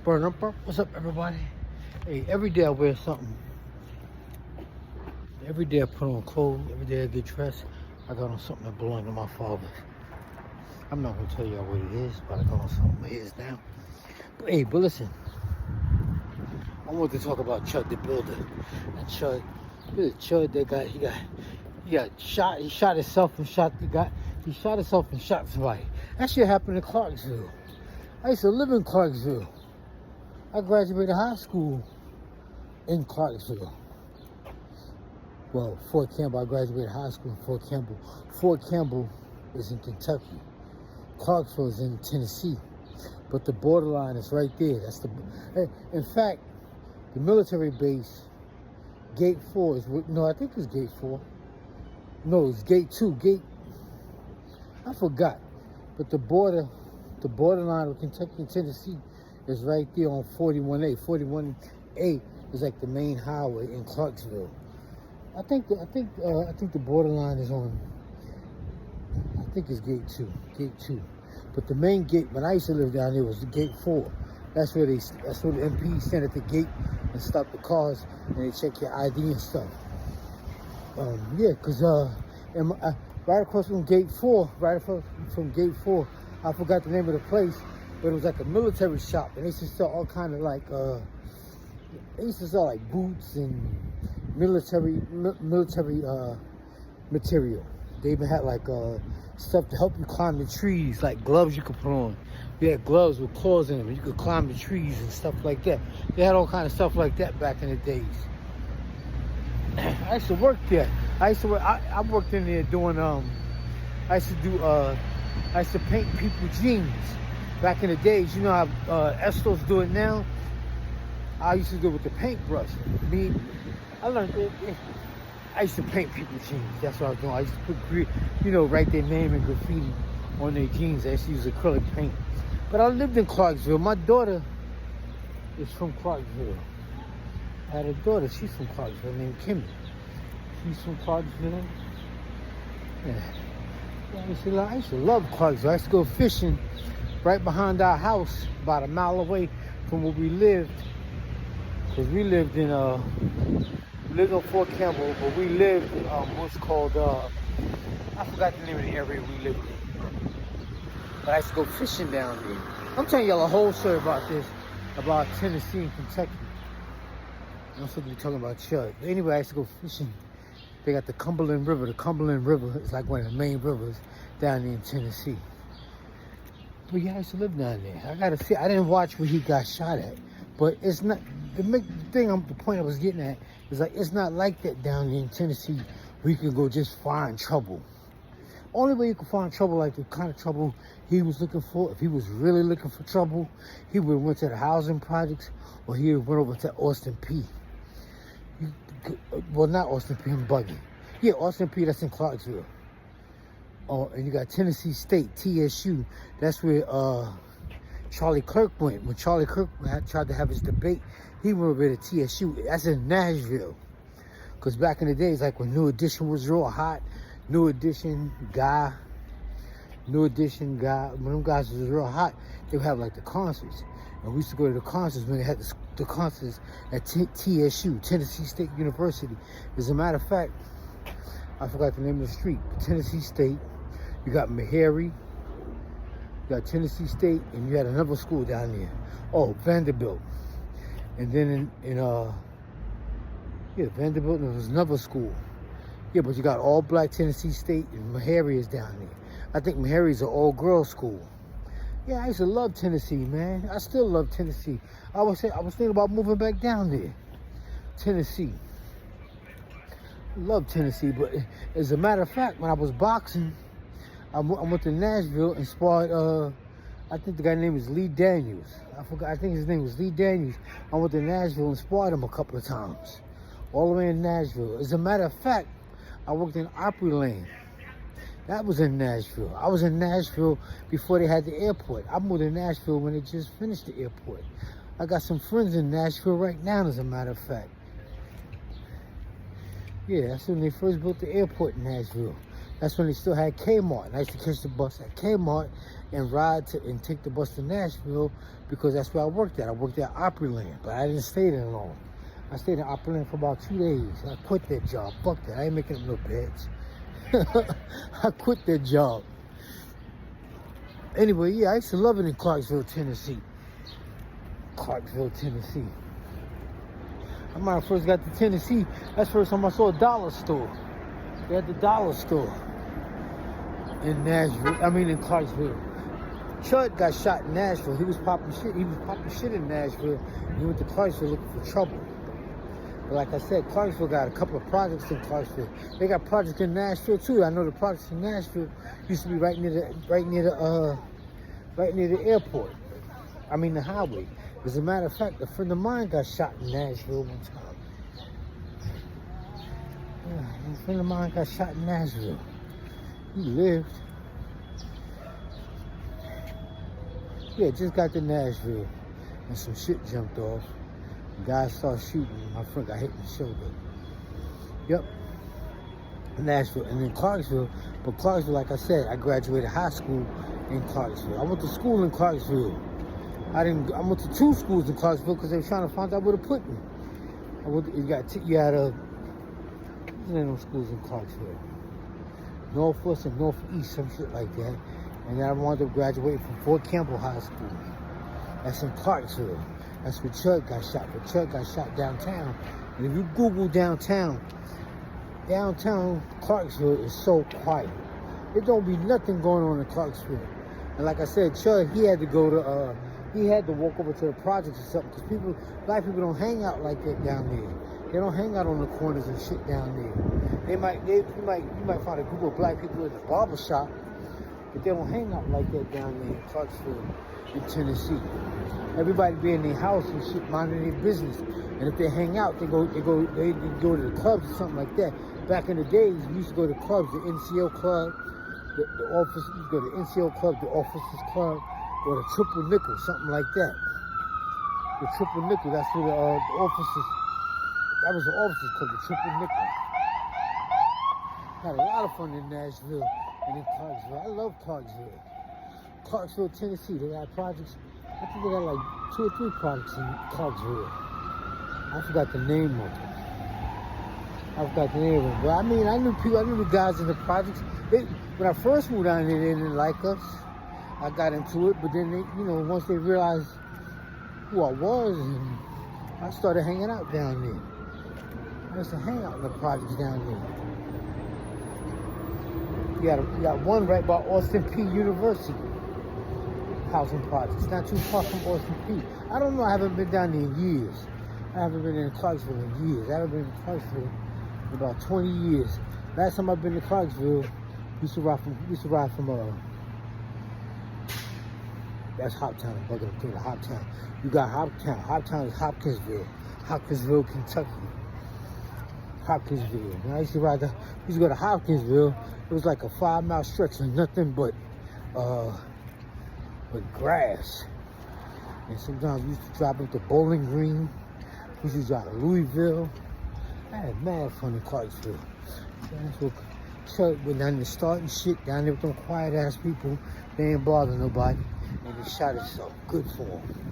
Burn up. What's up, everybody? Hey, every day I wear something. Every day I put on clothes. Every day I get dressed. I got on something that belonged to my father. I'm not gonna tell y'all what it is, but I got on something of his now. But hey, listen. I want to talk about Chud the Builder. And Chud, he got shot. He shot himself and shot the guy. He shot himself and shot somebody. That shit happened in Clarksville. I used to live in Clarksville. I graduated high school in Clarksville. Well, Fort Campbell, I graduated high school in Fort Campbell. Fort Campbell is in Kentucky. Clarksville is in Tennessee. But the borderline is right there. In fact, the military base, Gate 4 is, no, I think it's Gate 4. No, it's Gate 2. I forgot. But the borderline of Kentucky and Tennessee is right there on 41A. 41A is like the main highway in Clarksville. I think the borderline is on, I think it's Gate 2. Gate 2. But the main gate, when I used to live down there, was the Gate 4. That's where the MPs stand at the gate and stop the cars and they check your ID and stuff. Yeah, because right across from Gate 4, I forgot the name of the place, but it was like a military shop, and they used to sell all kind of like, they used to sell like boots and military material. They even had like stuff to help you climb the trees, like gloves you could put on. They had gloves with claws in them, and you could climb the trees and stuff like that. They had all kind of stuff like that back in the days. I used to work there. I worked in there doing I used to paint people's jeans back in the days. You know how Estos do it now? I used to do it with the paintbrush. I learned it. I used to paint people's jeans. That's what I was doing. I used to put, write their name and graffiti on their jeans. I used to use acrylic paint. But I lived in Clarksville. My daughter is from Clarksville. I had a daughter. She's from Clarksville named Kimmy. She's from Clarksville. Yeah. I used to love Clarksville. I used to go fishing right behind our house, about a mile away from where we lived. Because we lived in Fort Campbell, but we lived in what's called, I forgot the name of the area we lived in. But I used to go fishing down there. I'm telling y'all a whole story about this, about Tennessee and Kentucky. I'm supposed to be talking about Chud. But anyway, I used to go fishing. They got the Cumberland River. The Cumberland River is like one of the main rivers down there in Tennessee. But yeah, I used to live down there. I gotta see, I didn't watch where he got shot at. But it's not, the point I was getting at is like, it's not like that down there in Tennessee where you can go just find trouble. Only way you can find trouble, like the kind of trouble he was looking for, if he was really looking for trouble, he would have went to the housing projects or he would have went over to Austin P. Well, not Austin P, I'm bugging. Yeah, Austin P, that's in Clarksville. Oh, and you got Tennessee State, TSU. That's where Charlie Kirk went. When Charlie Kirk tried to have his debate, he went over to TSU. That's in Nashville. Because back in the days, like when New Edition was real hot, New Edition guy, when them guys was real hot, they would have like the concerts. And we used to go to the concerts when they had the concerts at TSU, Tennessee State University. As a matter of fact, I forgot the name of the street, but Tennessee State, you got Meharry, you got Tennessee State, and you had another school down there. Oh, Vanderbilt. And then Vanderbilt, and there was another school. Yeah, but you got all black Tennessee State, and Meharry is down there. I think Meharry is an all-girls school. Yeah, I used to love Tennessee, man. I still love Tennessee. I was thinking about moving back down there. Tennessee. Love Tennessee, but as a matter of fact, when I was boxing, I went to Nashville and sparred, I think the guy's name is Lee Daniels. I think his name was Lee Daniels. I went to Nashville and sparred him a couple of times. All the way in Nashville. As a matter of fact, I worked in Opryland. That was in Nashville. I was in Nashville before they had the airport. I moved to Nashville when they just finished the airport. I got some friends in Nashville right now, as a matter of fact. Yeah, that's when they first built the airport in Nashville. That's when they still had Kmart. And I used to catch the bus at Kmart and and take the bus to Nashville because that's where I worked at. I worked at Opryland, but I didn't stay there long. I stayed in Opryland for about 2 days. I quit that job. Fuck that. I ain't making up no beds. I quit that job. Anyway, yeah, I used to love it in Clarksville, Tennessee. Clarksville, Tennessee. I might have first got to Tennessee. That's the first time I saw a dollar store. They had the dollar store in in Clarksville. Chud got shot in Nashville. He was popping shit. He was popping shit in Nashville. He went to Clarksville looking for trouble. But like I said, Clarksville got a couple of projects in Clarksville. They got projects in Nashville too. I know the projects in Nashville used to be right near the airport. I mean the highway. As a matter of fact, a friend of mine got shot in Nashville one time. Yeah, a friend of mine got shot in Nashville. He lived. Yeah, just got to Nashville and some shit jumped off. The guy started shooting. My friend got hit in the shoulder. Yep. Nashville and then Clarksville. But Clarksville, like I said, I graduated high school in Clarksville. I went to school in Clarksville. I went to 2 schools in Clarksville because they were trying to find out where to put me. You had schools in Clarksville. Northwest and Northeast, some shit like that. And then I wanted to graduate from Fort Campbell High School. That's in Clarksville. That's where Chud got shot. But Chud got shot downtown. And if you Google downtown Clarksville is so quiet. There don't be nothing going on in Clarksville. And like I said, Chud, he had to walk over to the projects or something because black people don't hang out like that down there. They don't hang out on the corners and shit down there. You might find a group of black people in the barber shop, but they don't hang out like that down there in Clarksville, in Tennessee. Everybody be in their house and shit, minding their business. And if they hang out, they go to the clubs or something like that. Back in the days, we used to go to clubs, the NCO club, the office. You go to the NCO club, the officers club, or the Triple Nickel, something like that. The Triple Nickel, that's where the officers. That was the officers club, the Triple Nickel. Had a lot of fun in Nashville and in Clarksville. I love Clarksville. Clarksville, Tennessee, they got projects. I think they got like 2 or 3 projects in Clarksville. I forgot the name of them. But I mean, I knew the guys in the projects. When I first moved down there, they didn't like us. I got into it, but then once they realized who I was, and I started hanging out down there. I used to hang out in the projects down there. You got one right by Austin P University. Housing projects, not too far from Austin P. I don't know, I haven't been down there in years. I haven't been in Clarksville in years. I haven't been in Clarksville in about 20 years. Last time I've been to Clarksville, used to ride from that's Hoptown. I'm bugging up to the Hoptown. You got Hoptown. Hoptown is Hopkinsville, Kentucky. Hopkinsville. When I used to go to Hopkinsville, it was like a 5-mile stretch of nothing but grass. And sometimes we used to drop into Bowling Green. We used to drive to Louisville. I had mad fun in Clarksville. That's what Chud went down there starting shit down there with them quiet ass people. They ain't bother nobody. And they shot himself. Good for him.